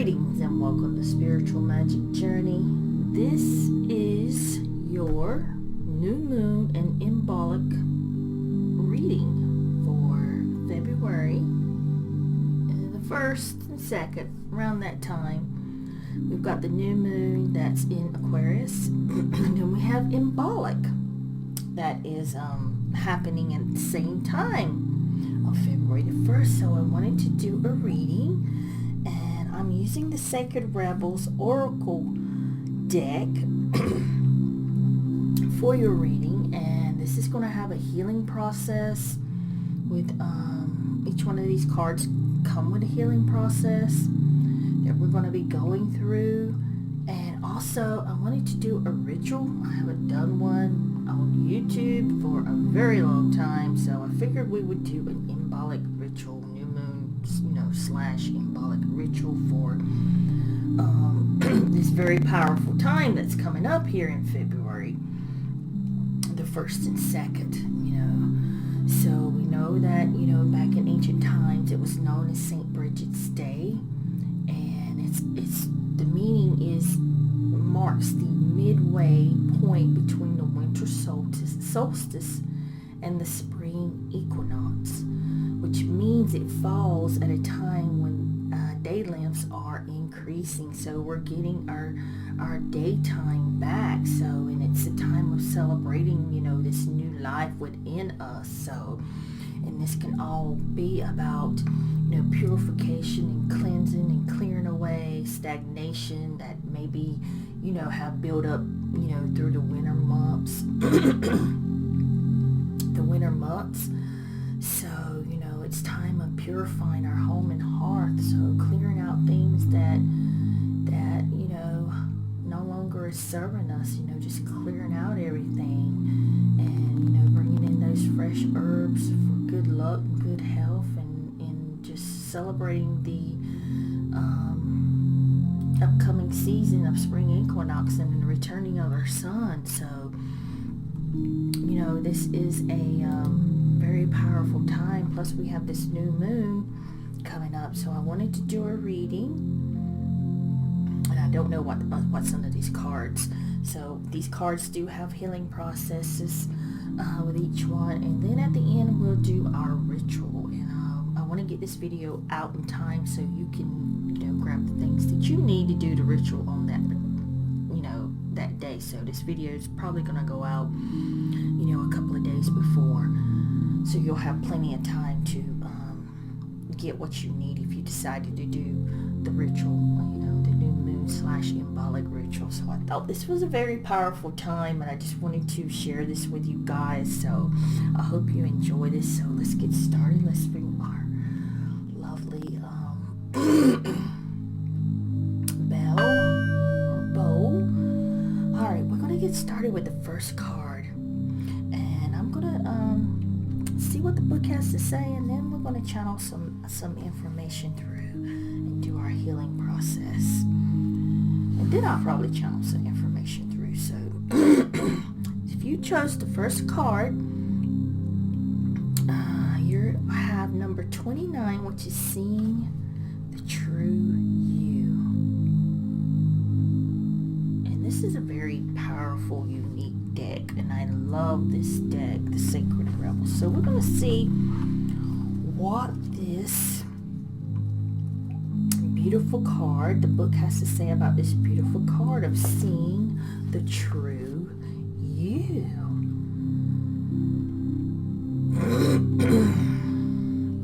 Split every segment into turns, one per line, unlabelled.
Greetings and welcome to Spiritual Magic Journey. This is your new moon and Imbolc reading for February the 1st and 2nd, around that time. We've got the new moon that's in Aquarius, and then we have Imbolc that is happening at the same time on February the 1st. So I wanted to do a reading. I'm using the Sacred Rebels Oracle deck for your reading, and this is going to have a healing process with each one of these cards come with a healing process that we're going to be going through. And also I wanted to do a ritual. I haven't done one on YouTube for a very long time, so I figured we would do an Imbolc ritual, new moon, slash Imbolc ritual for this very powerful time that's coming up here in February the 1st and 2nd. So we know that back in ancient times it was known as St. Bridget's Day, and it's the meaning is marks the midway point between the winter solstice and the spring equinox, which means it falls at a time when day lengths are increasing. So we're getting our daytime back. So, and it's a time of celebrating, this new life within us. So, and this can all be about, purification and cleansing and clearing away stagnation that maybe, have built up, through the winter months. So, it's time of purifying our home and hearth. So clearing out things that no longer is serving us, just clearing out everything, and, bringing in those fresh herbs for good luck, good health, and just celebrating the upcoming season of spring equinox and the returning of our sun. So, this is a very powerful time. Plus we have this new moon coming up, so I wanted to do a reading, and I don't know what's under these cards. So these cards do have healing processes with each one, and then at the end we'll do our ritual. And I want to get this video out in time so you can grab the things that you need to do the ritual on that that day. So this video is probably going to go out a couple of days before, so you'll have plenty of time to get what you need if you decided to do the ritual, the new moon slash Imbolc ritual. So I thought this was a very powerful time, and I just wanted to share this with you guys. So I hope you enjoy this. So let's get started. Let's bring our lovely bell or bowl. All right, we're going to get started with the first card, and I'm going to see what the book has to say, and then we're going to channel some information through and do our healing process, and then I'll probably channel some information through. So if you chose the first card, you have number 29, which is seeing the true you. And this is a very powerful, unique deck, and I love this deck, the Sacred Rebels. So we're going to see what this beautiful card, the book has to say about this beautiful card of seeing the true you.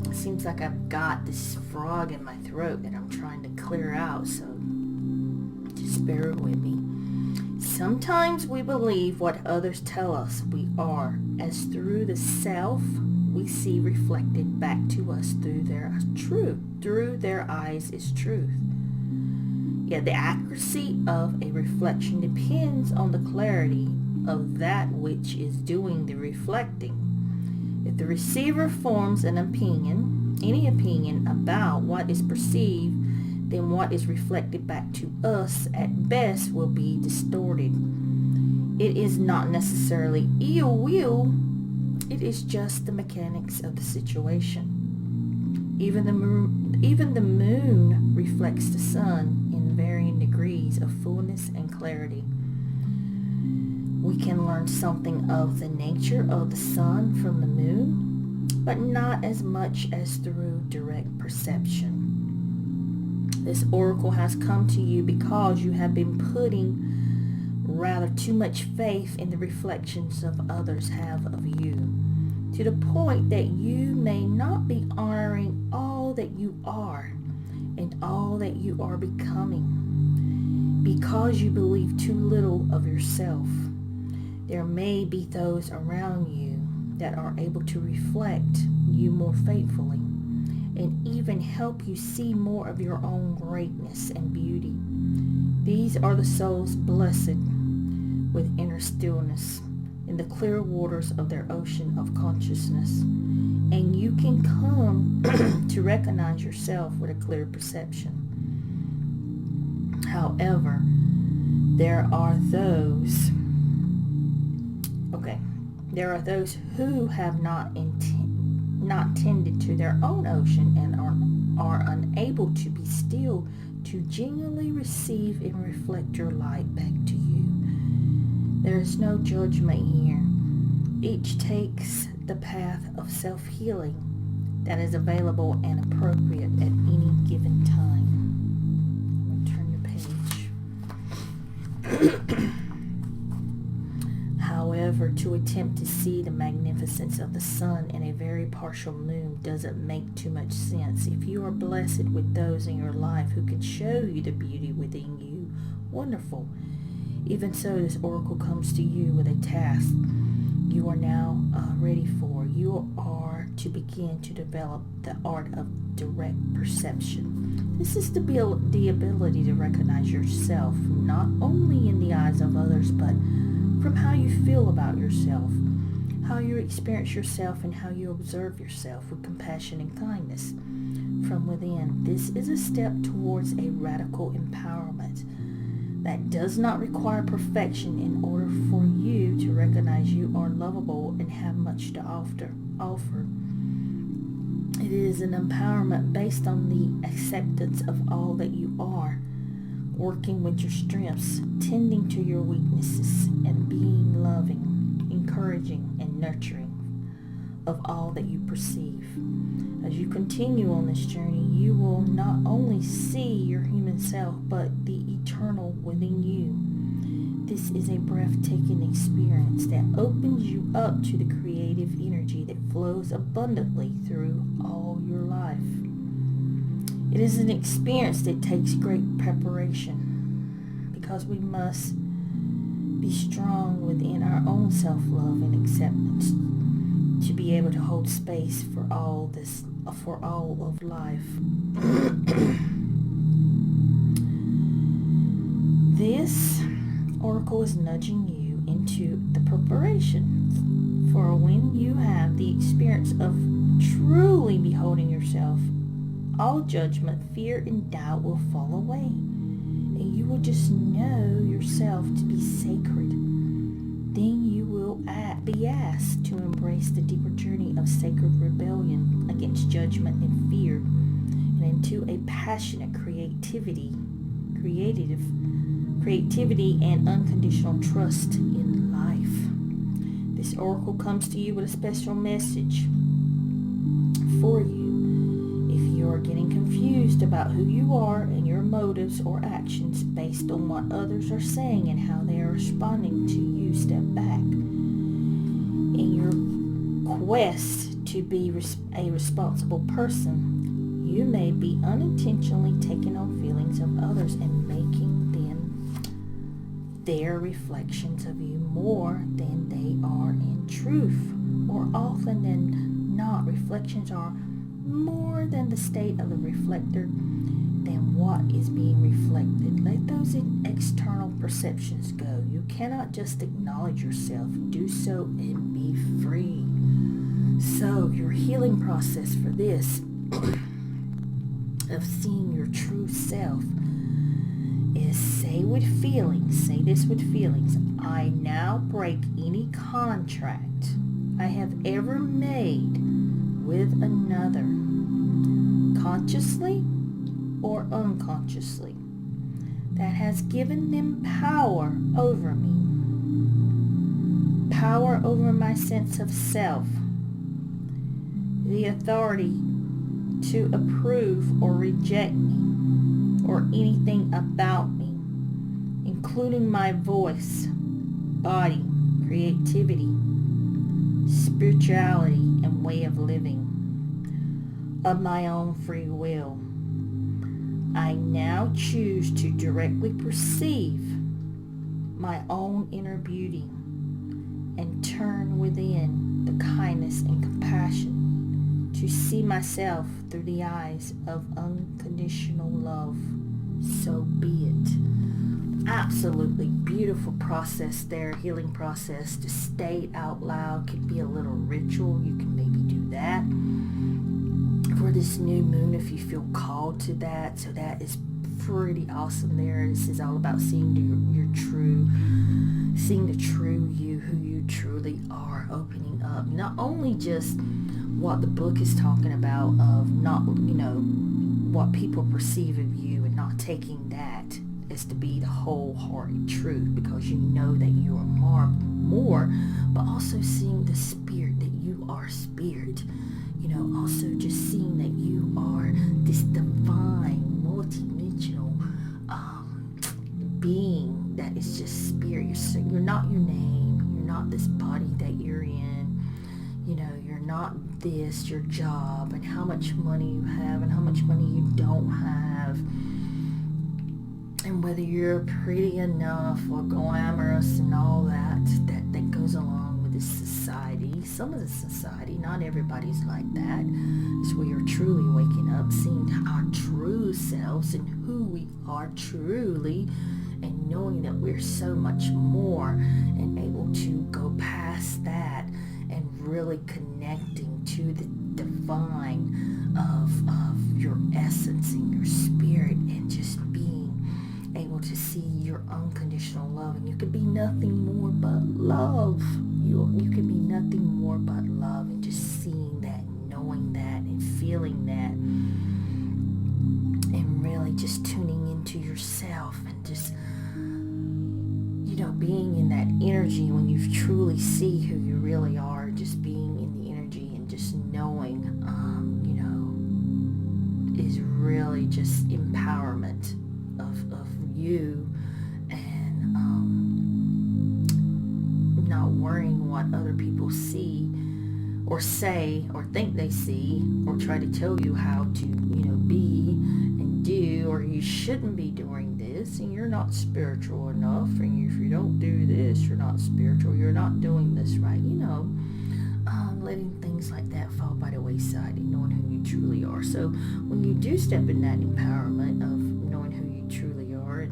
It seems like I've got this frog in my throat that I'm trying to clear out, so just bear with me. Sometimes we believe what others tell us we are, as through the self we see reflected back to us through their eyes is truth. Yet the accuracy of a reflection depends on the clarity of that which is doing the reflecting. If the receiver forms any opinion about what is perceived, then what is reflected back to us at best will be distorted. It is not necessarily ill will, it is just the mechanics of the situation. Even the moon reflects the sun in varying degrees of fullness and clarity. We can learn something of the nature of the sun from the moon, but not as much as through direct perception. This oracle has come to you because you have been putting rather too much faith in the reflections of others have of you, to the point that you may not be honoring all that you are and all that you are becoming, because you believe too little of yourself. There may be those around you that are able to reflect you more faithfully and even help you see more of your own greatness and beauty. These are the souls blessed with inner stillness in the clear waters of their ocean of consciousness, and you can come to recognize yourself with a clear perception. However, there are those who have not tended to their own ocean and are unable to be still to genuinely receive and reflect your light back to you. There is no judgment here. Each takes the path of self-healing that is available and appropriate at any given time. I'm going to turn the page. However, to attempt to see the magnificence of the sun in a very partial moon doesn't make too much sense. If you are blessed with those in your life who can show you the beauty within you, wonderful. Even so, this oracle comes to you with a task you are now ready for. You are to begin to develop the art of direct perception. This is the ability to recognize yourself not only in the eyes of others, but from how you feel about yourself, how you experience yourself, and how you observe yourself with compassion and kindness from within. This is a step towards a radical empowerment that does not require perfection in order for you to recognize you are lovable and have much to offer. It is an empowerment based on the acceptance of all that you are, working with your strengths, tending to your weaknesses, and being loving, encouraging, and nurturing of all that you perceive. As you continue on this journey, you will not only see your human self, but the eternal within you. This is a breathtaking experience that opens you up to the creative energy that flows abundantly through all your life. It is an experience that takes great preparation, because we must be strong within our own self-love and acceptance to be able to hold space for all of life. This oracle is nudging you into the preparation for when you have the experience of truly beholding yourself. All judgment, fear, and doubt will fall away, and you will just know yourself to be sacred. Then you will be asked to embrace the deeper journey of sacred rebellion against judgment and fear, and into a passionate creativity and unconditional trust in life. This oracle comes to you with a special message for you. If you are getting confused about who you are and your motives or actions based on what others are saying and how they are responding to you, step back. In your quest to be a responsible person, you may be unintentionally taking on feelings of others and making them their reflections of you more than they are in truth. More often than not, reflections are more than the state of the reflector than what is being reflected. Let those external perceptions go. You cannot just acknowledge yourself. Do so and be free. So your healing process for this of seeing your true self is say this with feelings. I now break any contract I have ever made with another, consciously or unconsciously. subconsciously that has given them power over me, power over my sense of self, the authority to approve or reject me or anything about me, including my voice, body, creativity, spirituality, and way of living, of my own free will. I now choose to directly perceive my own inner beauty and turn within the kindness and compassion to see myself through the eyes of unconditional love. So be it. Absolutely beautiful process there, healing process to state out loud. Could be a little ritual. You can maybe do that for this new moon if you feel called to that. So that is pretty awesome there. This is all about seeing seeing the true you, who you truly are, opening up. Not only just what the book is talking about of not, what people perceive of you and not taking that as to be the wholehearted truth, because you know that you are more, but also seeing the spirit, that you are spirit. Also just seeing that you are this divine, multi-dimensional being that is just spirit. You're not your name. You're not this body that you're in. You're not this, your job, and how much money you have and how much money you don't have. And whether you're pretty enough or glamorous and all that goes along with this society. Some of the society, not everybody's like that. It's where you're truly waking up, seeing our true selves and who we are truly, and knowing that we're so much more, and able to go past that and really connecting to the divine of your essence and your spirit, and just being able to see your unconditional love. And you could be nothing more but love. You can be nothing more but love, and just seeing that, knowing that, and feeling that, and really just tuning into yourself, and just being in that energy when you truly see who you really are. Just being in the energy and just knowing is really just empowerment of you, and not worrying what other people see or say or think they see, or try to tell you how to be and do, or you shouldn't be doing this, and you're not spiritual enough, and if you don't do this, you're not spiritual, you're not doing this right. Letting things like that fall by the wayside and knowing who you truly are. So when you do step in that empowerment of knowing who you truly are,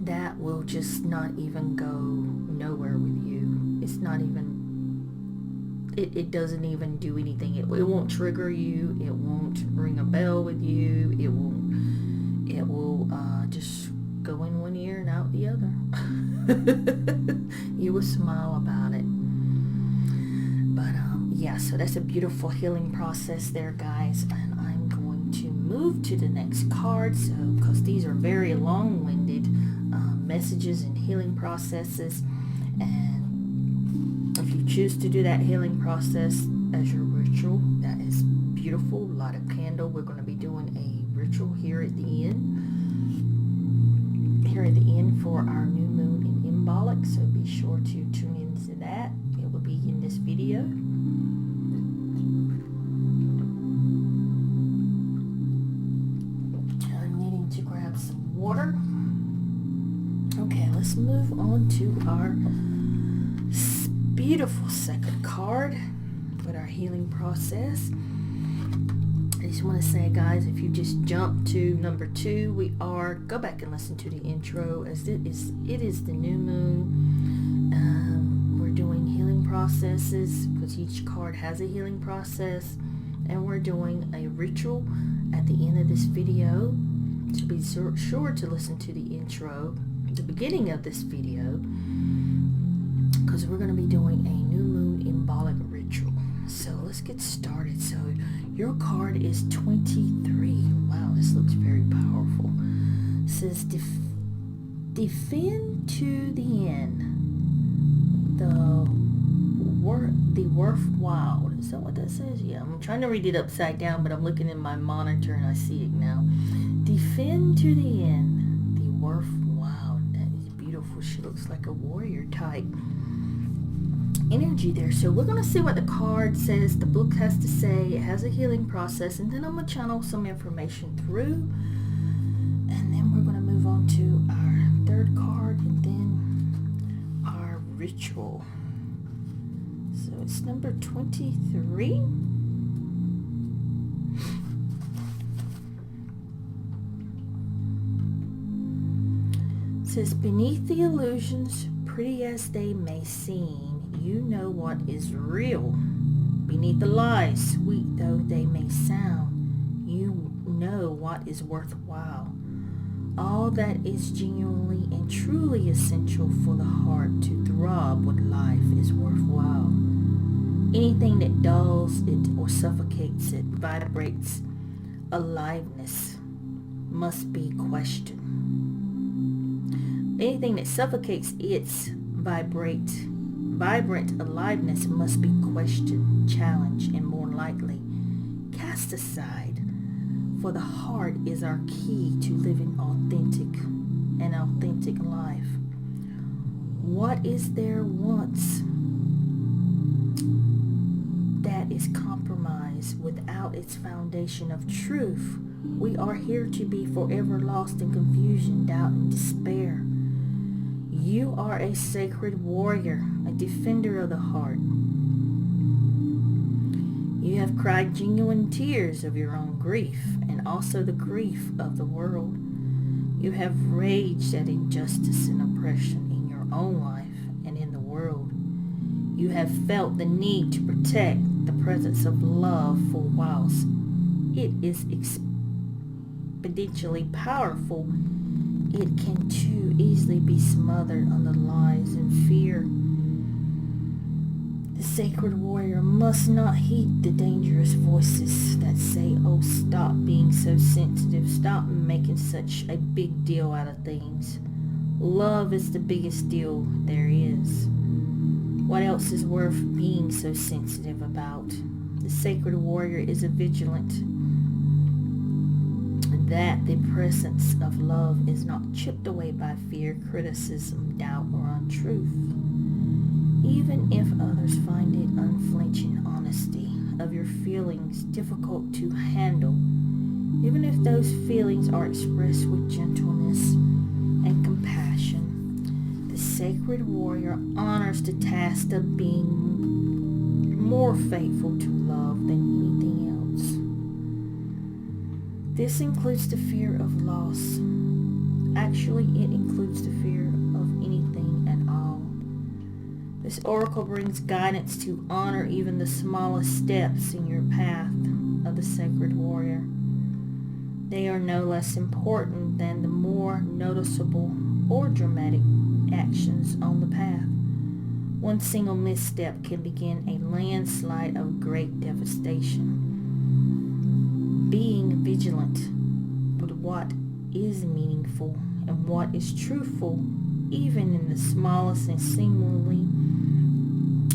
that will just not even go nowhere with you. It's not even, it doesn't even do anything. It won't trigger you. It won't ring a bell with you. It will just go in one ear and out the other. You will smile about it. But so that's a beautiful healing process there, guys. And I'm going to move to the next card, so because these are very long-winded messages and healing processes. And if you choose to do that healing process as your ritual, that is beautiful. Light a candle. We're going to be doing a ritual here at the end. For our new moon in Imbolc, so be sure to tune into that. It will be in this video. I'm needing to grab some water. Okay, let's move on to our beautiful second card with our healing process. I just want to say, guys, if you just jump to number 2, go back and listen to the intro, as it is the new moon. We're doing healing processes because each card has a healing process, and we're doing a ritual at the end of this video. So be sure to listen to the intro, the beginning of this video, because we're going to be doing a new moon Imbolc ritual. So let's get started. So your card is 23. Wow, this looks very powerful. says, defend to the end the worthwhile. Is that what that says? Yeah, I'm trying to read it upside down, but I'm looking in my monitor and I see it now. Defend to the end the worthwhile. That is beautiful. She looks like a warrior type energy there. So we're going to see what the card says, the book has to say. It has a healing process, and then I'm going to channel some information through, and then we're going to move on to our third card and then our ritual. So it's number 23. It says, beneath the illusions, pretty as they may seem, you know what is real. Beneath the lies, sweet though they may sound, you know what is worthwhile. All that is genuinely and truly essential for the heart to throb with life is worthwhile. Anything that dulls it or suffocates it, vibrates aliveness, must be questioned. Anything that suffocates its vibrant aliveness must be questioned, challenged, and more likely cast aside. For the heart is our key to living an authentic life. What is there once that is compromised without its foundation of truth? We are here to be forever lost in confusion, doubt, and despair. You are a sacred warrior, a defender of the heart. You have cried genuine tears of your own grief and also the grief of the world. You have raged at injustice and oppression in your own life and in the world. You have felt the need to protect the presence of love, for whilst it is exponentially powerful, it can too easily be smothered under lies and fear. The sacred warrior must not heed the dangerous voices that say, oh, stop being so sensitive, stop making such a big deal out of things. Love is the biggest deal there is. What else is worth being so sensitive about? The sacred warrior is vigilant that the presence of love is not chipped away by fear, criticism, doubt, or untruth. Even if others find it unflinching honesty of your feelings difficult to handle, even if those feelings are expressed with gentleness and compassion, the sacred warrior honors the task of being more faithful to love than anything else. This includes the fear of loss. Actually, it includes the fear of anything at all. This oracle brings guidance to honor even the smallest steps in your path of the sacred warrior. They are no less important than the more noticeable or dramatic actions on the path. One single misstep can begin a landslide of great devastation. Being vigilant with what is meaningful and what is truthful, even in the smallest and seemingly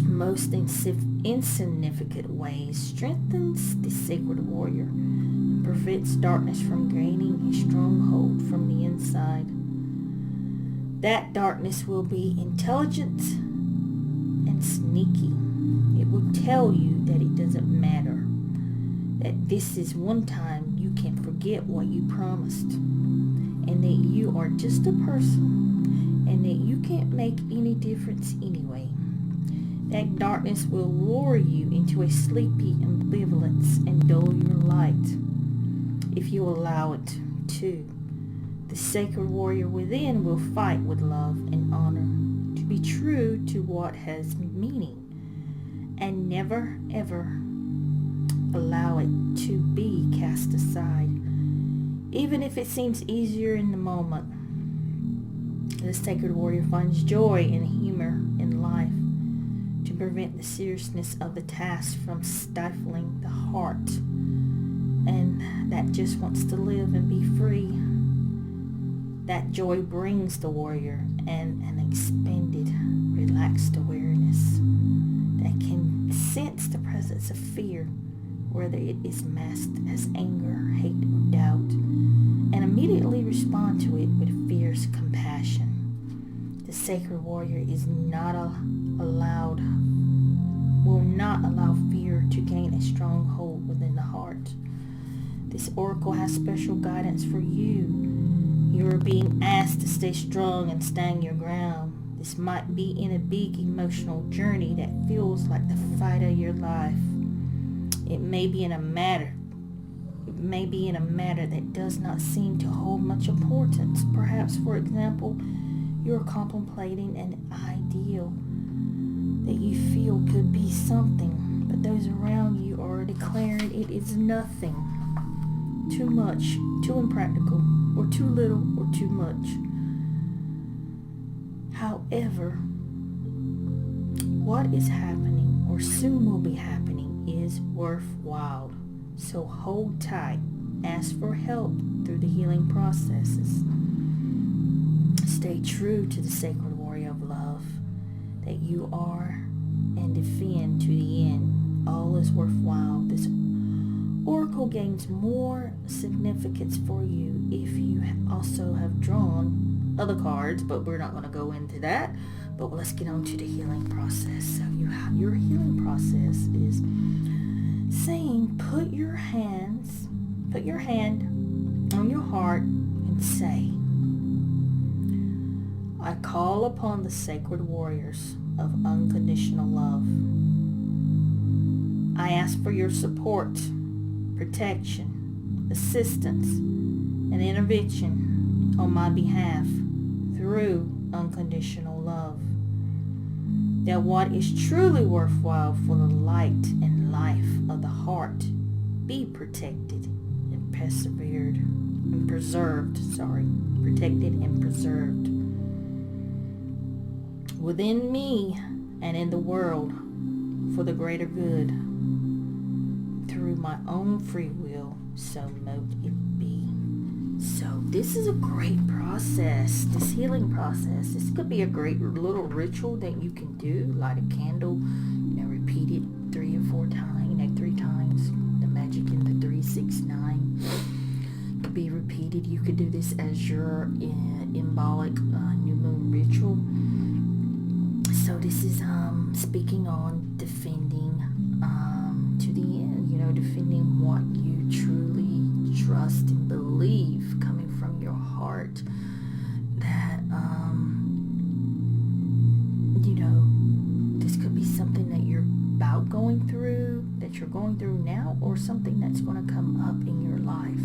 most insignificant ways, strengthens the sacred warrior and prevents darkness from gaining a stronghold from the inside. That darkness will be intelligent and sneaky. It will tell you that it doesn't matter, that this is one time you can forget what you promised, and that you are just a person, and that you can't make any difference anyway. That darkness will lure you into a sleepy ambivalence and dull your light, if you allow it to. The sacred warrior within will fight with love and honor to be true to what has meaning, and never ever allow it to be cast aside, even if it seems easier in the moment. The sacred warrior finds joy and humor in life to prevent the seriousness of the task from stifling the heart, and that just wants to live and be free. That joy brings the warrior an expanded, relaxed awareness that can sense the presence of fear, whether it is masked as anger, hate, or doubt, and immediately respond to it with fierce compassion. The sacred warrior will not allow fear to gain a stronghold within the heart. This oracle has special guidance for you. You are being asked to stay strong and stand your ground. This might be in a big emotional journey that feels like the fight of your life. It may be in a matter that does not seem to hold much importance. Perhaps, for example, you're contemplating an ideal that you feel could be something, but those around you are declaring it is nothing. Too much, too impractical, or too little, or too much. However, what is happening, or soon will be happening, is worthwhile. So hold tight. Ask for help through the healing processes. Stay true to the sacred warrior of love that you are and defend to the end. All is worthwhile. This oracle gains more significance for you if you also have drawn other cards, but we're not going to go into that. But let's get on to the healing process. So your healing process is saying, put your hand on your heart and say, I call upon the sacred warriors of unconditional love. I ask for your support, protection, assistance, and intervention on my behalf through unconditional love. That what is truly worthwhile for the light and life of the heart be protected and protected and preserved within me and in the world for the greater good through my own free will, so mote it be. So this is a great process, this healing process. This could be a great little ritual that you can do. Light a candle, repeat it 3 or 4 times, 3 times. The magic in the 3, 6, 9 could be repeated. You could do this as your Imbolc new moon ritual. So this is speaking on defending to the end, defending what you truly trust and believe coming from your heart, that this could be something that you're about going through, that you're going through now, or something that's going to come up in your life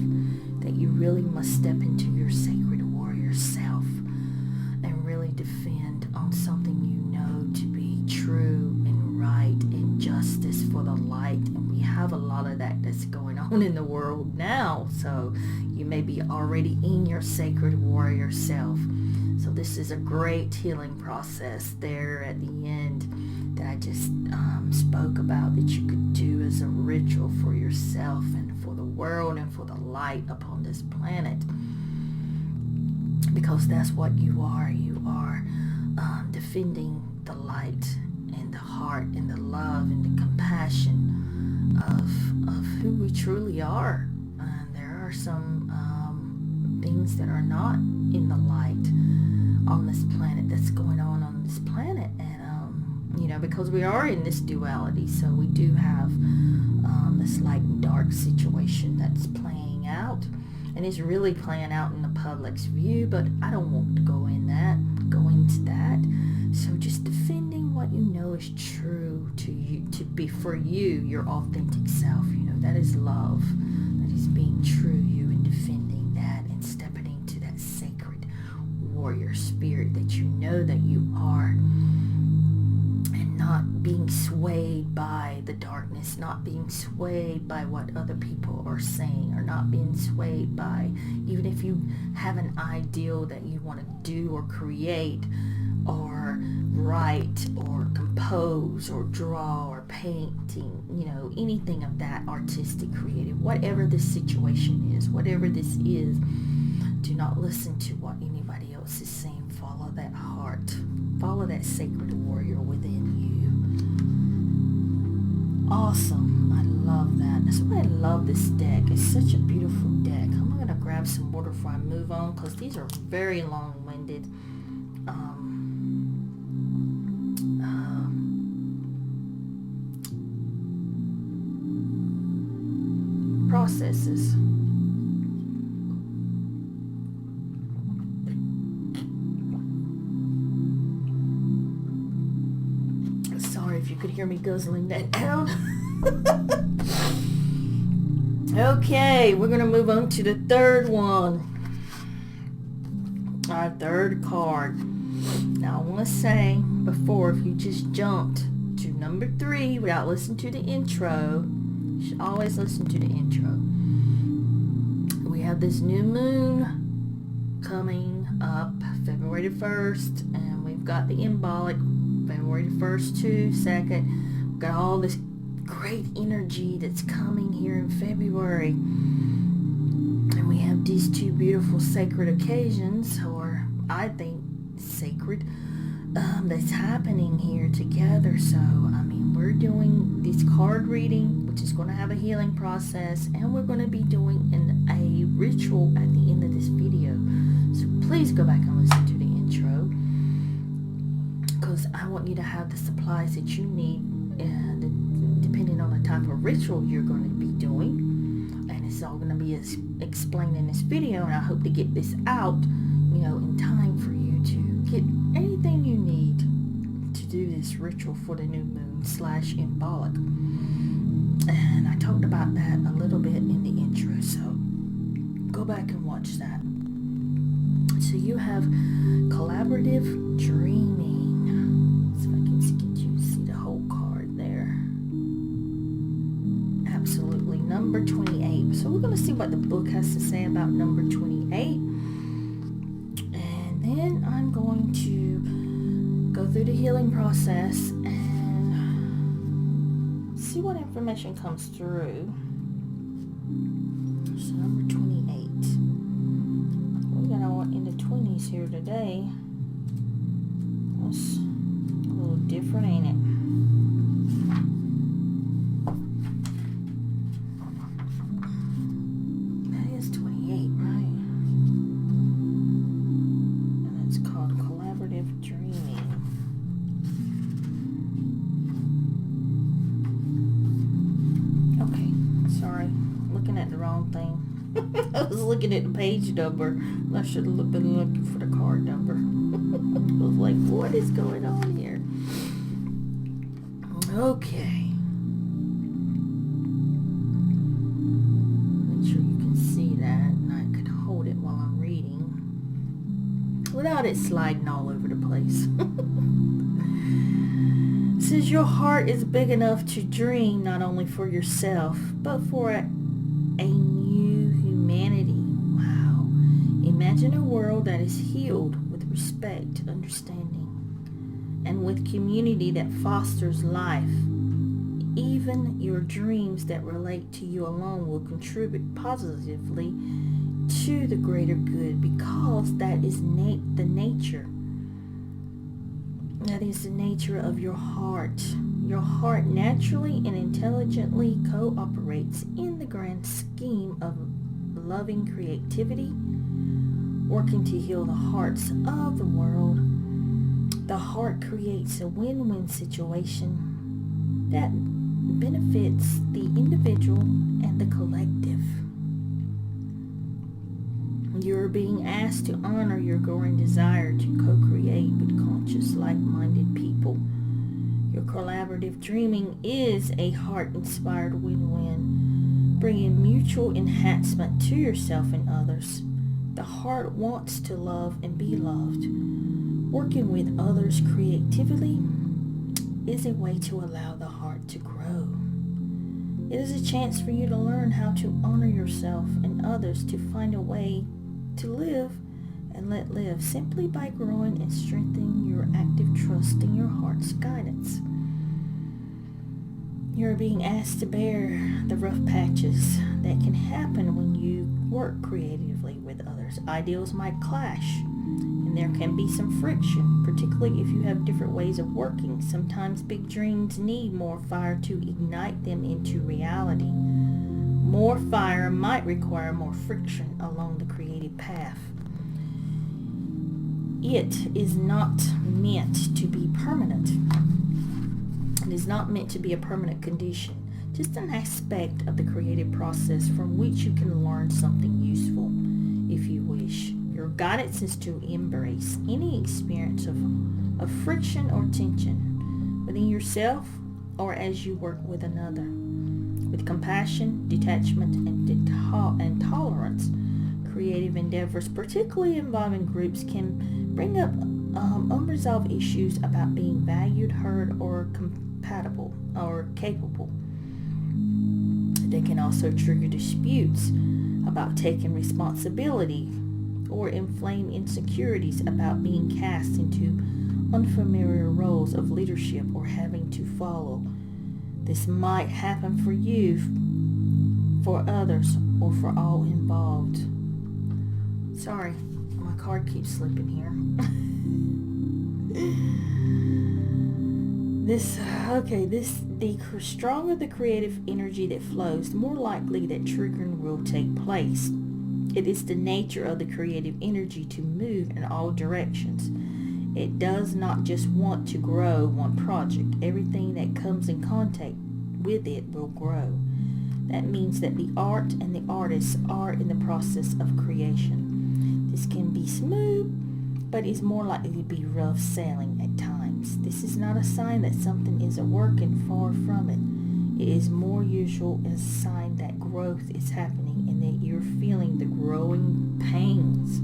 that you really must step into your sacred warrior self and really defend on something to be true and right and justice for the light. And we have a lot of that's going on in the world now, so you may be already in your sacred warrior self. So this is a great healing process there at the end that I just spoke about, that you could do as a ritual for yourself and for the world and for the light upon this planet, because that's what you are. You are defending the light and the heart and the love and the compassion of who we truly are. There are some things that are not in the light on this planet, that's going on this planet, and because we are in this duality, so we do have this light and dark situation that's playing out, and it's really playing out in the public's view, but I don't want to go into that. So just defending what you know is true to you, to be for you, your authentic self. That is love. That is being true you, and defending that and stepping into that sacred warrior spirit that you know that you are, and not being swayed by the darkness, not being swayed by what other people are saying, or not being swayed by, even if you have an ideal that you want to do or create or write or compose or draw or painting, anything of that artistic, creative, whatever this situation is, whatever this is, Do not listen to what anybody else is saying. Follow that heart. Follow that sacred warrior within you. Awesome. I love that. That's why I love this deck. It's such a beautiful deck. I'm going to grab some water before I move on because these are very long-winded processes. Sorry if you could hear me guzzling that down. Okay, we're going to move on to the third one. Our third card. Now I want to say before, if you just jumped to number 3 without listening to the intro, you should always listen to the intro. We have this new moon coming up February the 1st, and we've got the Imbolc February the 1st to 2nd. We've got all this great energy that's coming here in February. And we have these two beautiful sacred occasions, or I think sacred, that's happening here together. So, I mean, we're doing this card reading, which is going to have a healing process, and we're going to be doing a ritual at the end of this video. So please go back and listen to the intro, because I want you to have the supplies that you need, depending on the type of ritual you're going to be doing. And it's all going to be explained in this video, and I hope to get this out, in time for you to get anything you need to do this ritual for the new moon / Imbolc. And I talked about that a little bit in the intro, so go back and watch that. So you have collaborative dreaming. So if I can get you to see the whole card there. Absolutely. Number 28. So we're going to see what the book has to say about number 28. And then I'm going to go through the healing process and see what information comes through. So number 28. We're going to in the 20s here today. That's a little different, ain't it? That is 28, right? And it's called collaborative dreaming. Okay, sorry, looking at the wrong thing. I was looking at the page number. I should have been looking for the card number. I was like, what is going on here? Okay. Make sure you can see that, and I could hold it while I'm reading without it sliding all over the place. It says your heart is big enough to dream not only for yourself, but for a new humanity. Wow. Imagine a world that is healed with respect, understanding, and with community that fosters life. Even your dreams that relate to you alone will contribute positively to the greater good, because that is the nature. That is the nature of your heart. Your heart naturally and intelligently cooperates in the grand scheme of loving creativity, working to heal the hearts of the world. The heart creates a win-win situation that benefits the individual and the collective. You're being asked to honor your growing desire to co-create with conscious, like-minded people. Your collaborative dreaming is a heart-inspired win-win, bringing mutual enhancement to yourself and others. The heart wants to love and be loved. Working with others creatively is a way to allow the heart to grow. It is a chance for you to learn how to honor yourself and others, to find a way to live and let live simply by growing and strengthening your active trust in your heart's guidance. You're being asked to bear the rough patches that can happen when you work creatively with others. others. Ideals might clash, and there can be some friction, particularly if you have different ways of working. Sometimes big dreams need more fire to ignite them into reality. More fire might require more friction along the creative path. It is not meant to be permanent. It is not meant to be a permanent condition, just an aspect of the creative process from which you can learn something useful if you wish. Your guidance is to embrace any experience of friction or tension within yourself or as you work with another. With compassion, detachment, and tolerance, creative endeavors, particularly involving groups, can bring up unresolved issues about being valued, heard, or compatible or capable. They can also trigger disputes about taking responsibility or inflame insecurities about being cast into unfamiliar roles of leadership or having to follow. This might happen for you, for others, or for all involved. Sorry, my card keeps slipping here. The stronger the creative energy that flows, the more likely that triggering will take place. It is the nature of the creative energy to move in all directions. It does not just want to grow one project. Everything that comes in contact with it will grow. That means that the art and the artists are in the process of creation. This can be smooth, but is more likely to be rough sailing at times. This is not a sign that something isn't working, far from it. It is more usual as a sign that growth is happening and that you're feeling the growing pains.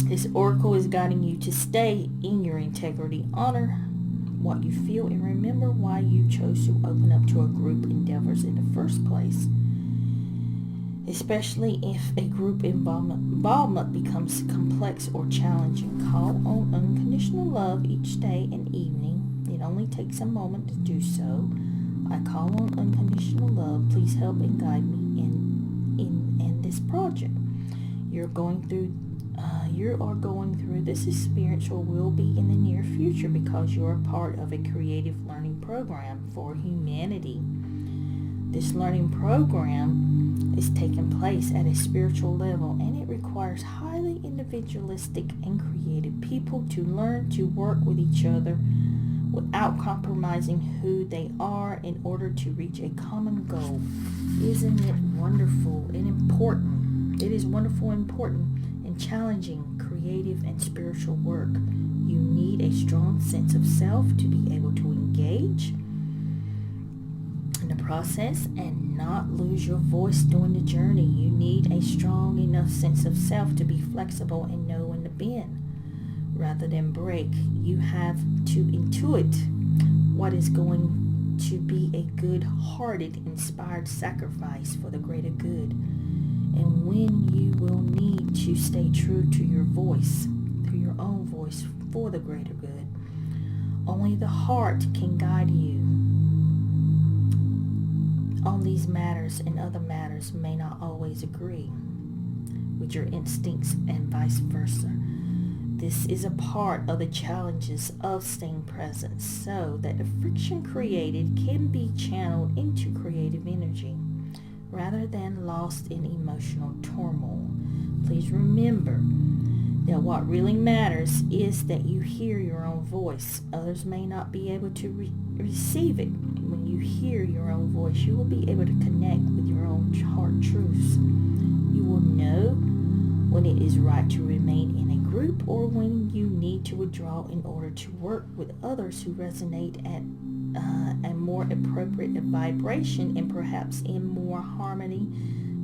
This oracle is guiding you to stay in your integrity, honor what you feel, and remember why you chose to open up to a group endeavors in the first place. Especially if a group involvement becomes complex or challenging. Call on unconditional love each day and evening. It only takes a moment to do so. I call on unconditional love. Please help and guide me in this project. You are going through this experience, or will be in the near future, because you are part of a creative learning program for humanity. This learning program is taking place at a spiritual level, and it requires highly individualistic and creative people to learn to work with each other without compromising who they are in order to reach a common goal. Isn't it wonderful and important? It is wonderful, important, and challenging creative and spiritual work. You need a strong sense of self to be able to engage in the process and not lose your voice during the journey. You need a strong enough sense of self to be flexible and know when to bend rather than break. You have to intuit what is going to be a good-hearted, inspired sacrifice for the greater good, and when you will need to stay true to your voice, to your own voice, for the greater good. Only the heart can guide you on these matters, and other matters may not always agree with your instincts and vice versa. This is a part of the challenges of staying present so that the friction created can be channeled into creative energy rather than lost in emotional turmoil. Please remember that what really matters is that you hear your own voice. Others may not be able to receive it. When you hear your own voice, you will be able to connect with your own heart truths. You will know when it is right to remain in a group or when you need to withdraw in order to work with others who resonate at a more appropriate vibration and perhaps in more harmony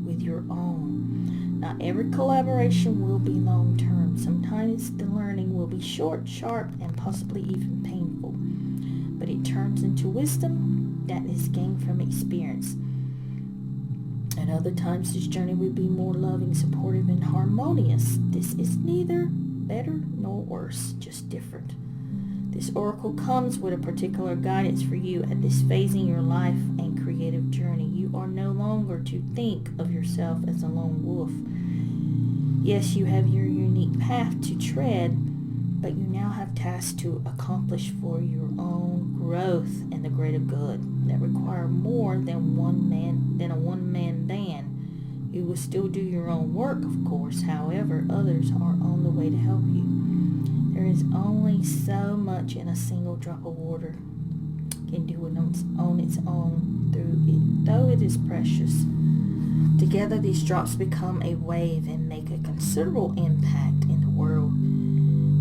with your own. Not every collaboration will be long-term. Sometimes the learning will be short, sharp, and possibly even painful. But it turns into wisdom that is gained from experience. At other times, this journey will be more loving, supportive, and harmonious. This is neither better nor worse, just different. This oracle comes with a particular guidance for you at this phase in your life and creative journey. You are no longer to think of yourself as a lone wolf. Yes, you have your unique path to tread, but you now have tasks to accomplish for your own growth and the greater good that require more than a one-man band. You will still do your own work, of course. However, others are on the way to help you. There is only so much in a single drop of water can do on its own, though it is precious. Together, these drops become a wave and make a considerable impact in the world.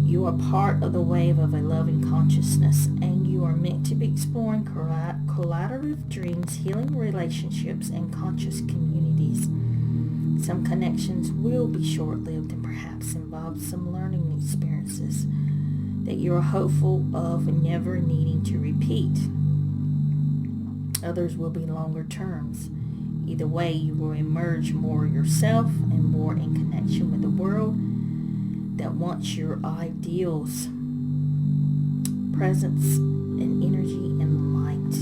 You are part of the wave of a loving consciousness, and you are meant to be exploring collaborative dreams, healing relationships, and conscious communities. Some connections will be short-lived and perhaps involve some learning experiences that you are hopeful of never needing to repeat. Others will be longer terms. Either way, you will emerge more yourself and more in connection with the world that wants your ideals, presence, and energy and light.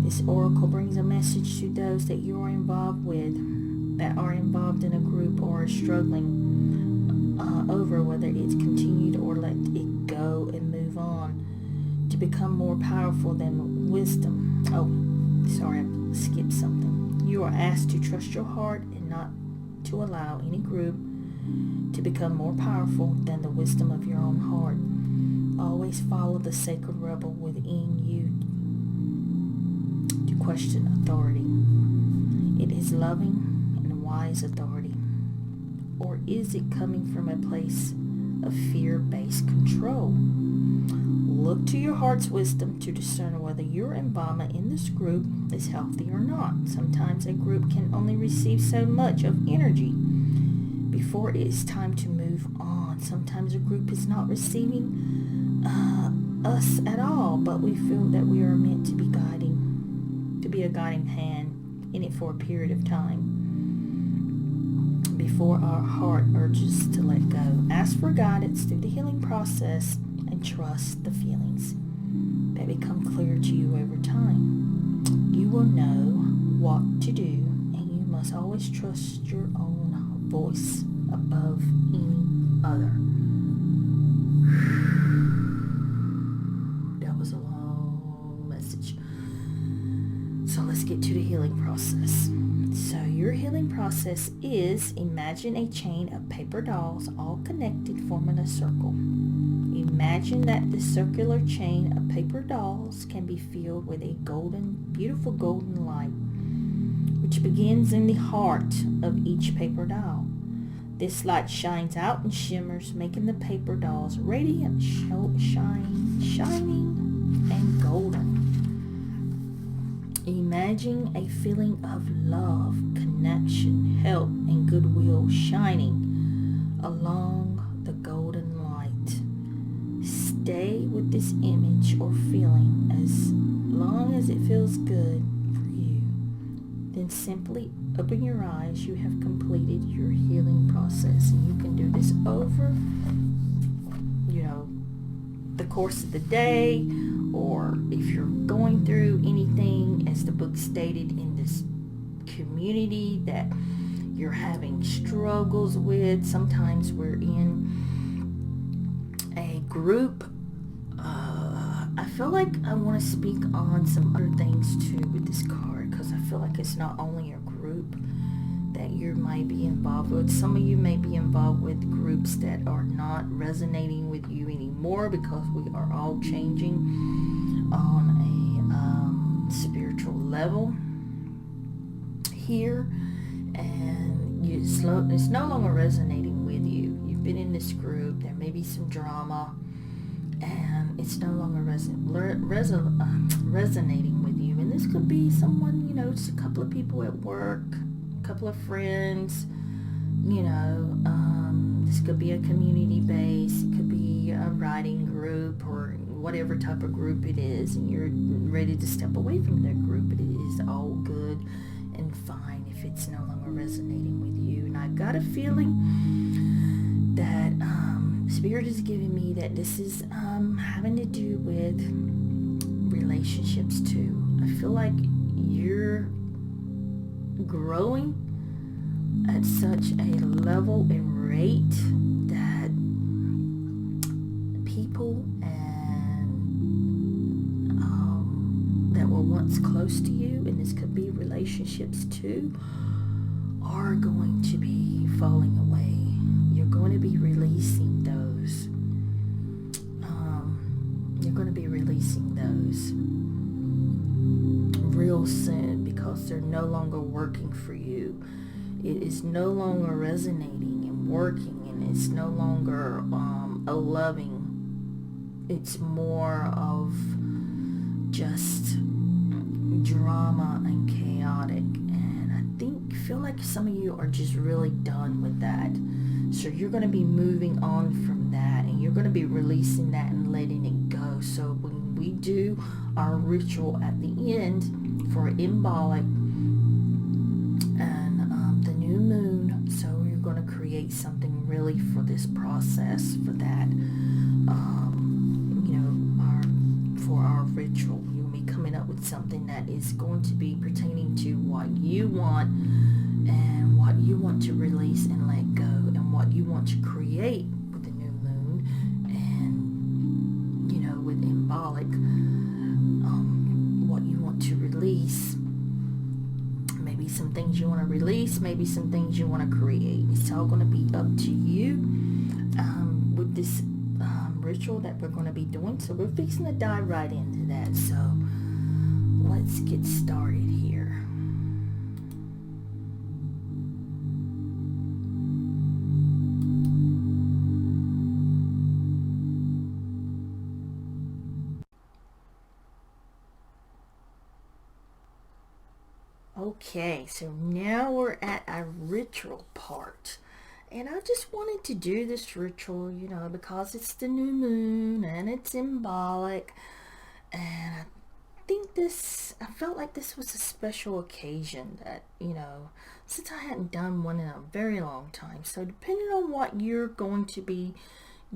This oracle brings a message to those that you are involved with, that are involved in a group or are struggling over whether it's continued or let it go and move on, to become more powerful than wisdom. Oh, sorry, I skipped something. You are asked to trust your heart and not to allow any group to become more powerful than the wisdom of your own heart. Always follow the sacred rebel within you to question authority. It is loving and wise authority. Or is it coming from a place of fear-based control? Look to your heart's wisdom to discern whether your involvement in this group is healthy or not. Sometimes a group can only receive so much of energy before it is time to move on. Sometimes a group is not receiving us at all, but we feel that we are meant to be a guiding hand in it for a period of time before our heart urges to let go. Ask for guidance through the healing process and trust the feelings that become clear to you over time. You will know what to do, and you must always trust your own voice above any other. That was a long message. So let's get to the healing process. So your healing process is: imagine a chain of paper dolls all connected forming a circle. Imagine that the circular chain of paper dolls can be filled with a beautiful golden light, which begins in the heart of each paper doll. This light shines out and shimmers, making the paper dolls radiant, shining, and golden. Imagine a feeling of love, connection, help, and goodwill shining along the golden light. Stay with this image or feeling as long as it feels good for you. Then simply open your eyes. You have completed your healing process, and you can do this over, the course of the day, or if you're going through anything, as the book stated, in this community that you're having struggles with. Sometimes we're in a group. I feel like I want to speak on some other things too with this card, because I feel like it's not only a group that you might be involved with. Some of you may be involved with groups that are not resonating with you anymore, because we are all changing on a spiritual level here, and it's no longer resonating with you. You've been in this group, there may be some drama, and it's no longer resonating with you. And this could be someone, just a couple of people at work, a couple of friends, this could be a community base, it could be a writing group, or whatever type of group it is, and you're ready to step away from that group. It is all good and fine if it's no longer resonating with you. And I got a feeling that Spirit is giving me that this is having to do with relationships too. I feel like you're growing at such a level and great that people and that were once close to you, and this could be relationships too, are going to be falling away. You're going to be releasing those. You're going to be releasing those real soon, because they're no longer working for you. It is no longer resonating and working, and it's no longer a loving. It's more of just drama and chaotic. And I feel like some of you are just really done with that. So you're going to be moving on from that, and you're going to be releasing that and letting it go. So when we do our ritual at the end for Imbolc and the new moon, so we're going to create something really for this process, for that, for our ritual. You'll be coming up with something that is going to be pertaining to what you want, and what you want to release and let go, and what you want to create with the new moon, and with Imbolc, what you want to release. Maybe some things you want to release, maybe some things you want to create. It's all going to be up to you with this ritual that we're going to be doing. So we're fixing to dive right into that. So let's get started here. Okay, so now we're at our ritual part. And I just wanted to do this ritual, because it's the new moon and it's Imbolc. And I felt like this was a special occasion that, since I hadn't done one in a very long time. So depending on what you're going to be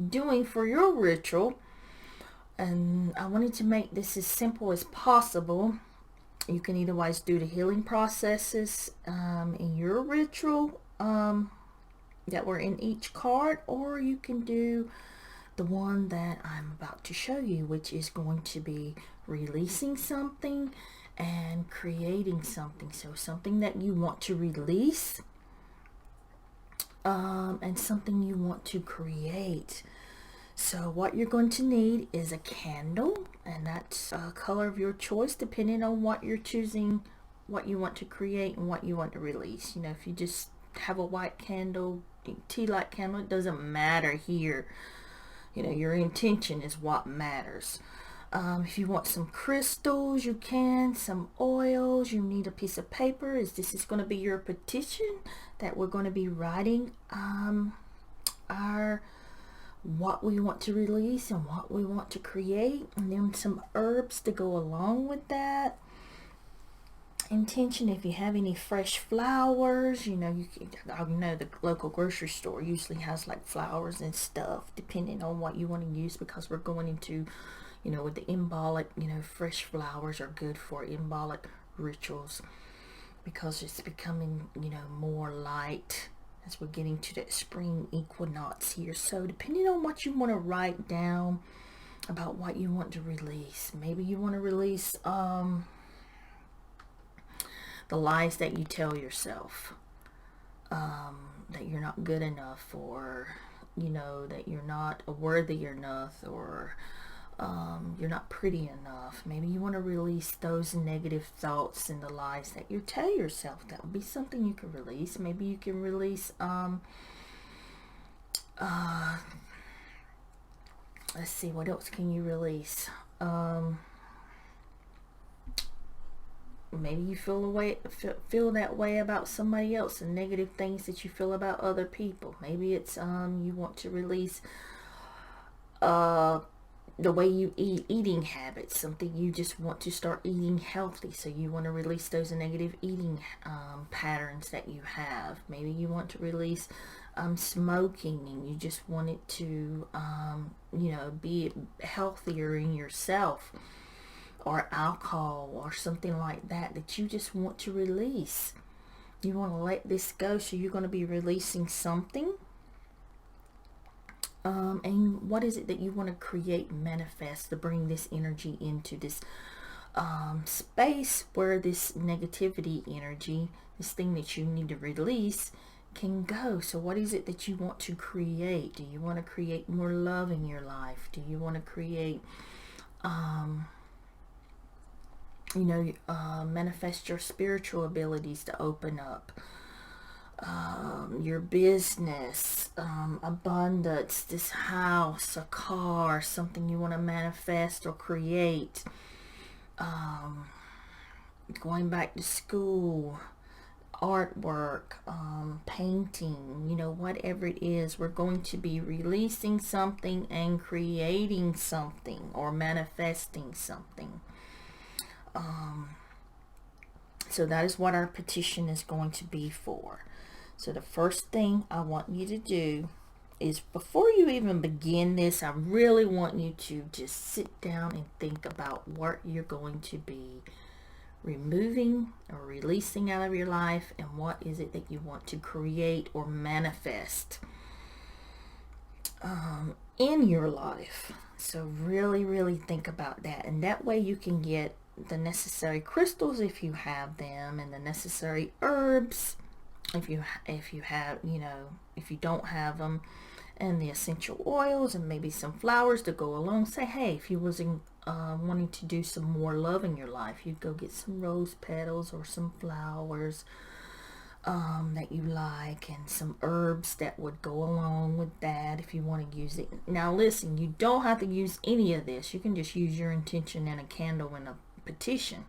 doing for your ritual, and I wanted to make this as simple as possible. You can either do the healing processes in your ritual that were in each card, or you can do the one that I'm about to show you, which is going to be releasing something and creating something. So something that you want to release and something you want to create. So what you're going to need is a candle, and that's a color of your choice depending on what you're choosing, what you want to create and what you want to release. If you just have a white candle, tea light candle, it doesn't matter here. Your intention is what matters. If you want some crystals, you can. Some oils, you need a piece of paper. This is going to be your petition that we're going to be writing what we want to release and what we want to create, and then some herbs to go along with that intention. If you have any fresh flowers, I know the local grocery store usually has like flowers and stuff, depending on what you want to use, because we're going into, with the Imbolc, fresh flowers are good for Imbolc rituals, because it's becoming, more light as we're getting to that spring equinox here. So depending on what you want to write down about what you want to release, maybe you want to release the lies that you tell yourself, that you're not good enough, or that you're not worthy enough, or you're not pretty enough. Maybe you want to release those negative thoughts and the lies that you tell yourself. That would be something you can release. Maybe you can release let's see, what else can you release? Maybe you feel that way about somebody else, and negative things that you feel about other people. Maybe it's you want to release the way you eating habits, something you just want to start eating healthy, so you want to release those negative eating patterns that you have. Maybe you want to release smoking, and you just want it to be healthier in yourself, or alcohol or something like that you just want to release. You want to let this go, so you're going to be releasing something. And what is it that you want to create, manifest, to bring this energy into this space where this negativity energy, this thing that you need to release, can go. So what is it that you want to create? Do you want to create more love in your life? Do you want to create manifest your spiritual abilities to open up, your business, abundance, this house, a car, something you want to manifest or create, going back to school, artwork, painting, whatever it is, we're going to be releasing something and creating something or manifesting something. So that is what our petition is going to be for. So the first thing I want you to do is, before you even begin this, I really want you to just sit down and think about what you're going to be removing or releasing out of your life, and what is it that you want to create or manifest in your life. So really think about that, and that way you can get the necessary crystals if you have them, and the necessary herbs if you have, if you don't have them, and the essential oils, and maybe some flowers to go along. Say, hey, if you was wanting to do some more love in your life, you'd go get some rose petals or some flowers that you like, and some herbs that would go along with that if you want to use it. Now listen, you don't have to use any of this. You can just use your intention and a candle and a petition.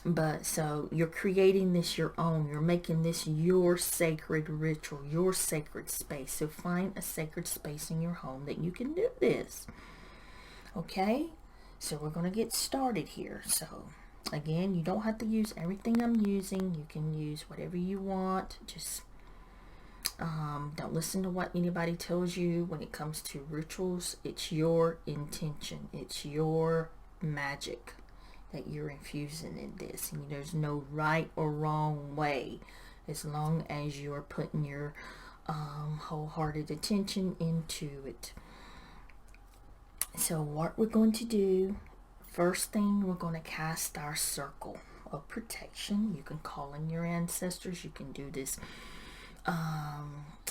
But so you're creating this your own. You're making this your sacred ritual, your sacred space. So find a sacred space in your home that you can do this. Okay? So we're going to get started here. So again, you don't have to use everything I'm using. You can use whatever you want. Just don't listen to what anybody tells you when it comes to rituals. It's your intention. It's your magic that you're infusing in this, and there's no right or wrong way, as long as you're putting your wholehearted attention into it. So what we're going to do, first thing, we're going to cast our circle of protection. You can call in your ancestors. You can do this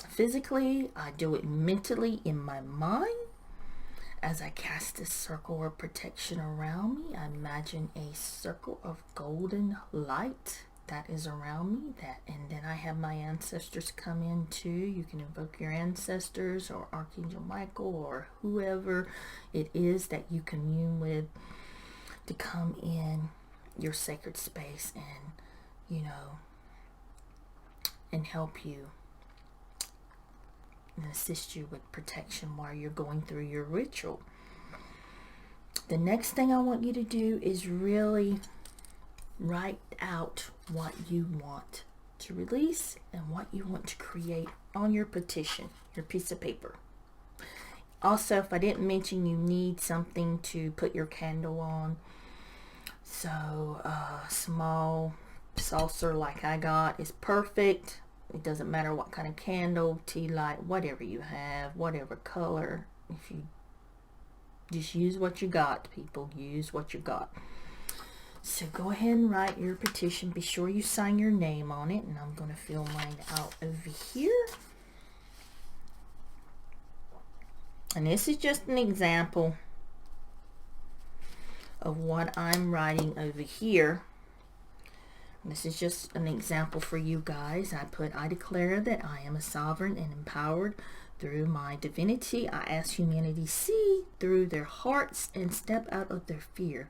physically. I do it mentally in my mind. As I cast this circle of protection around me, I imagine a circle of golden light that is around me. And then I have my ancestors come in too. You can invoke your ancestors or Archangel Michael or whoever it is that you commune with to come in your sacred space and, and help you and assist you with protection while you're going through your ritual. The next thing I want you to do is really write out what you want to release and what you want to create on your petition, your piece of paper. Also, if I didn't mention, you need something to put your candle on. So a small saucer like I got is perfect. It doesn't matter what kind of candle, tea light, whatever you have, whatever color. If you just use what you got, people, use what you got. So go ahead and write your petition. Be sure you sign your name on it, and I'm going to fill mine out over here. And this is just an example of what I'm writing over here. This is just an example for you guys. I declare that I am a sovereign and empowered through my divinity. I ask humanity see through their hearts and step out of their fear.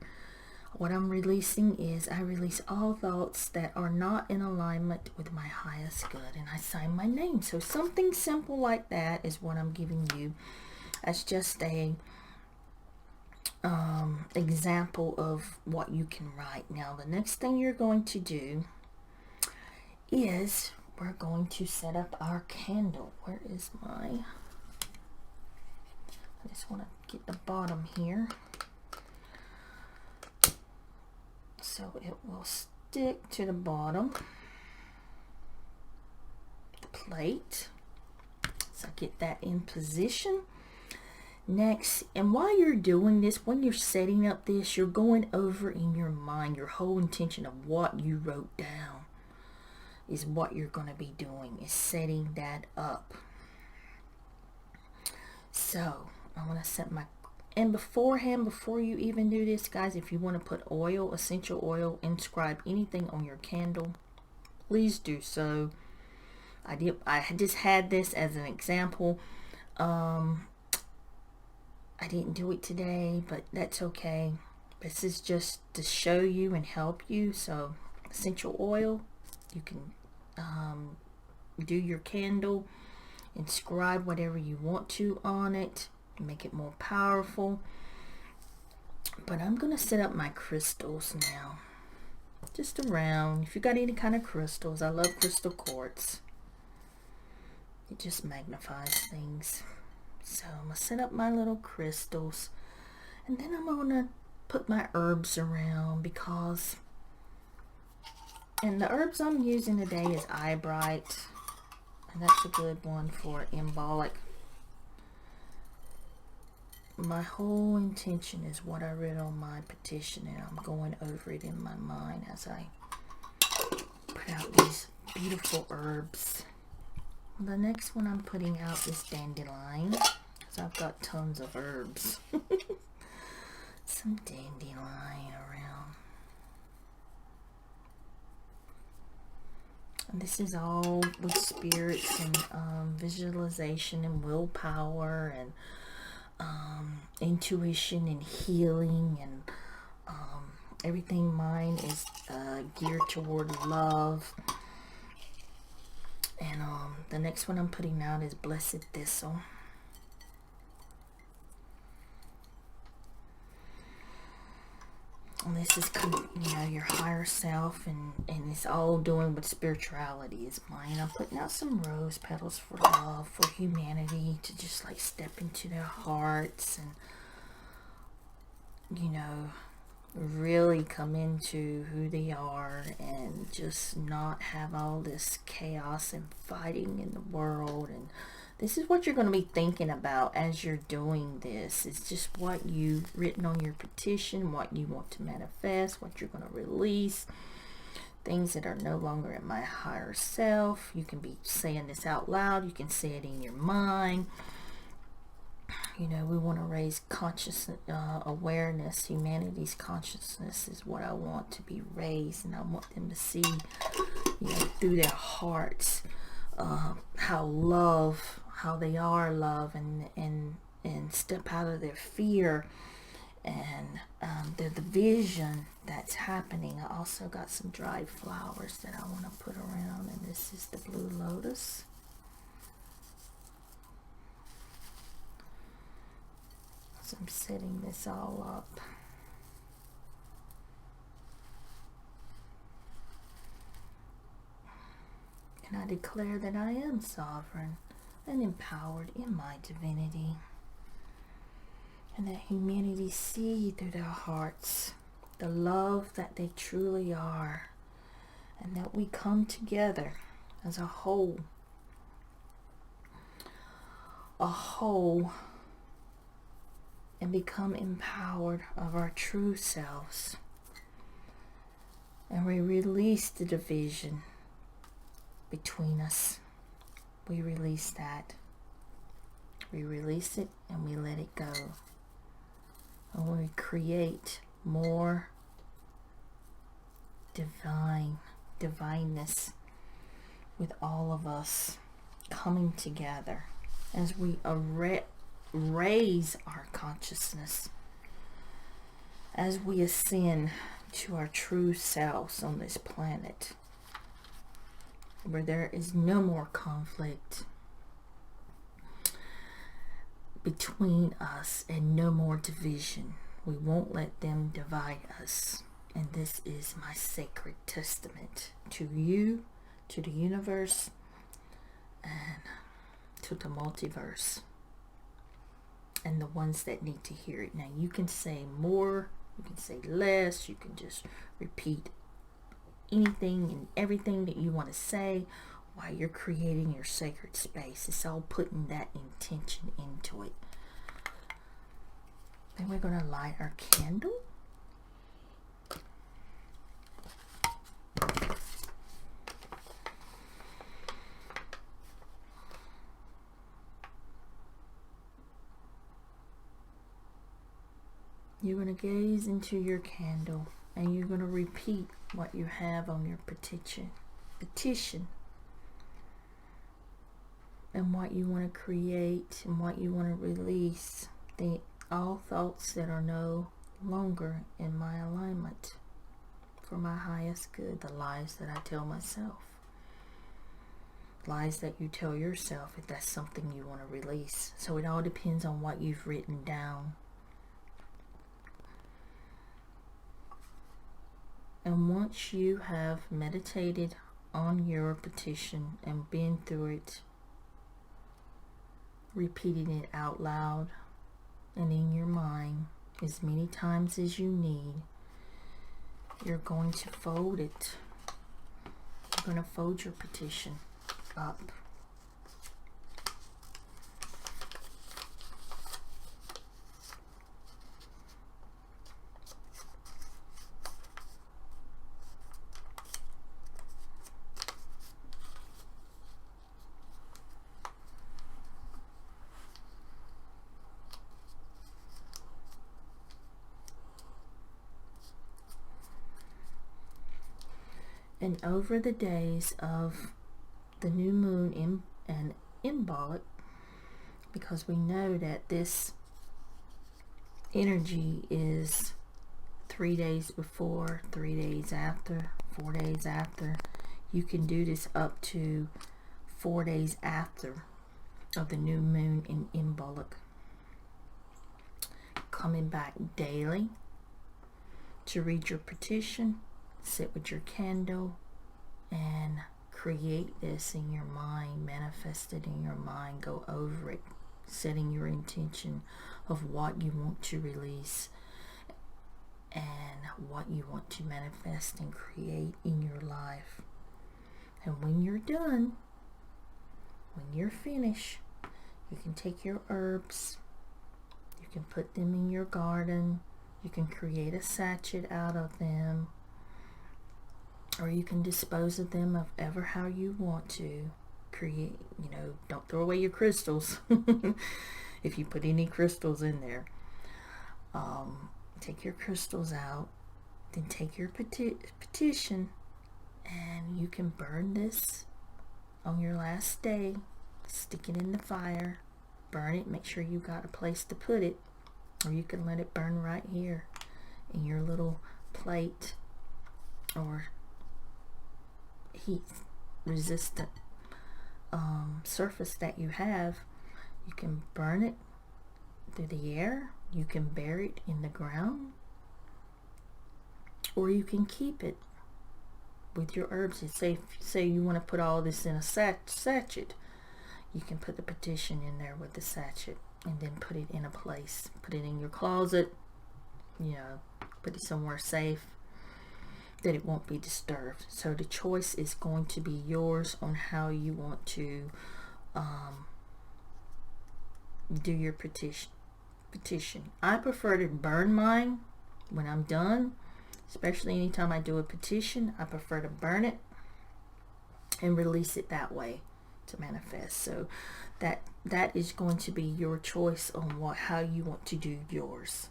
What I'm releasing is, I release all thoughts that are not in alignment with my highest good, and I sign my name. So something simple like that is what I'm giving you. That's just a example of what you can write. Now the next thing you're going to do is we're going to set up our candle. Where is my, I just want to get the bottom here so it will stick to the bottom, the plate. So So get that in position. Next, and while you're doing this, when you're setting up this, you're going over in your mind your whole intention of what you wrote down is what you're going to be doing, is setting that up. So I want to set my, and beforehand, before you even do this, guys, if you want to put oil, essential oil, inscribe anything on your candle, please do so. I just had this as an example. I didn't do it today, but that's okay. This is just to show you and help you. So essential oil, you can do your candle, inscribe whatever you want to on it, make it more powerful. But I'm going to set up my crystals now. Just around. If you got any kind of crystals, I love crystal quartz. It just magnifies things. So I'm going to set up my little crystals, and then I'm going to put my herbs around, because, and the herbs I'm using today is eyebright, and that's a good one for Imbolc. My whole intention is what I read on my petition, and I'm going over it in my mind as I put out these beautiful herbs. The next one I'm putting out is dandelion, because I've got tons of herbs. Some dandelion around. And this is all with spirits and visualization and willpower and intuition and healing, and everything mine is geared toward love. And the next one I'm putting out is Blessed Thistle. And this is, you know, your higher self, and it's all doing with spirituality is mine. I'm putting out some rose petals for love, for humanity, to just like step into their hearts and, you know, really come into who they are, and just not have all this chaos and fighting in the world. And this is what you're going to be thinking about as you're doing this. It's just what you've written on your petition, what you want to manifest, what you're going to release, things that are no longer in my higher self. You can be saying this out loud, you can say it in your mind. You know, we want to raise consciousness, awareness. Humanity's consciousness is what I want to be raised, and I want them to see, you know, through their hearts, how they are love, and step out of their fear, and the vision that's happening. I also got some dried flowers that I want to put around, and this is the blue lotus. So I'm setting this all up. And I declare that I am sovereign and empowered in my divinity, and that humanity see through their hearts the love that they truly are, and that we come together as a whole, and become empowered of our true selves, and we release the division between us. We release that. We release it, and we let it go. And we create more divineness with all of us coming together as we raise our consciousness, as we ascend to our true selves on this planet, where there is no more conflict between us and no more division. We won't let them divide us. And this is my sacred testament to you, to the universe, and to the multiverse, and the ones that need to hear it. Now you can say more, you can say less, you can just repeat anything and everything that you want to say, while you're creating your sacred space. It's all putting that intention into it. Then we're going to light our candle. You're going to gaze into your candle and you're going to repeat what you have on your petition and what you want to create and what you want to release. All thoughts that are no longer in my alignment for my highest good. The lies that I tell myself. Lies that you tell yourself, if that's something you want to release. So it all depends on what you've written down. And once you have meditated on your petition and been through it, repeating it out loud and in your mind as many times as you need, you're going to fold it. You're going to fold your petition up. And over the days of the new moon and Imbolc, because we know that this energy is 3 days before, 3 days after, 4 days after. You can do this up to 4 days after of the new moon in Imbolc. Coming back daily to read your petition. Sit with your candle and create this in your mind, manifest it in your mind, go over it, setting your intention of what you want to release and what you want to manifest and create in your life. And when you're done, when you're finished, you can take your herbs, you can put them in your garden, you can create a sachet out of them, or you can dispose of them of ever how you want to. Create, don't throw away your crystals if you put any crystals in there. Take your crystals out, then take your petition, and you can burn this on your last day. Stick it in the fire, burn it, make sure you got a place to put it, or you can let it burn right here in your little plate or heat resistant surface that you have. You can burn it through the air, you can bury it in the ground, or you can keep it with your herbs. Say you want to put all this in a sachet, you can put the petition in there with the sachet and then put it in a place, put it in your closet, put it somewhere safe that it won't be disturbed. So the choice is going to be yours on how you want to do your petition. I prefer to burn mine when I'm done, especially anytime I do a petition. I prefer to burn it and release it that way to manifest. So that is going to be your choice on how you want to do yours.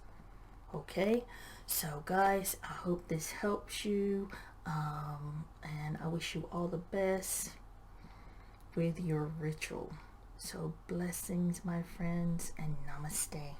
Okay, so guys, I hope this helps you, and I wish you all the best with your ritual. So blessings, my friends, and namaste.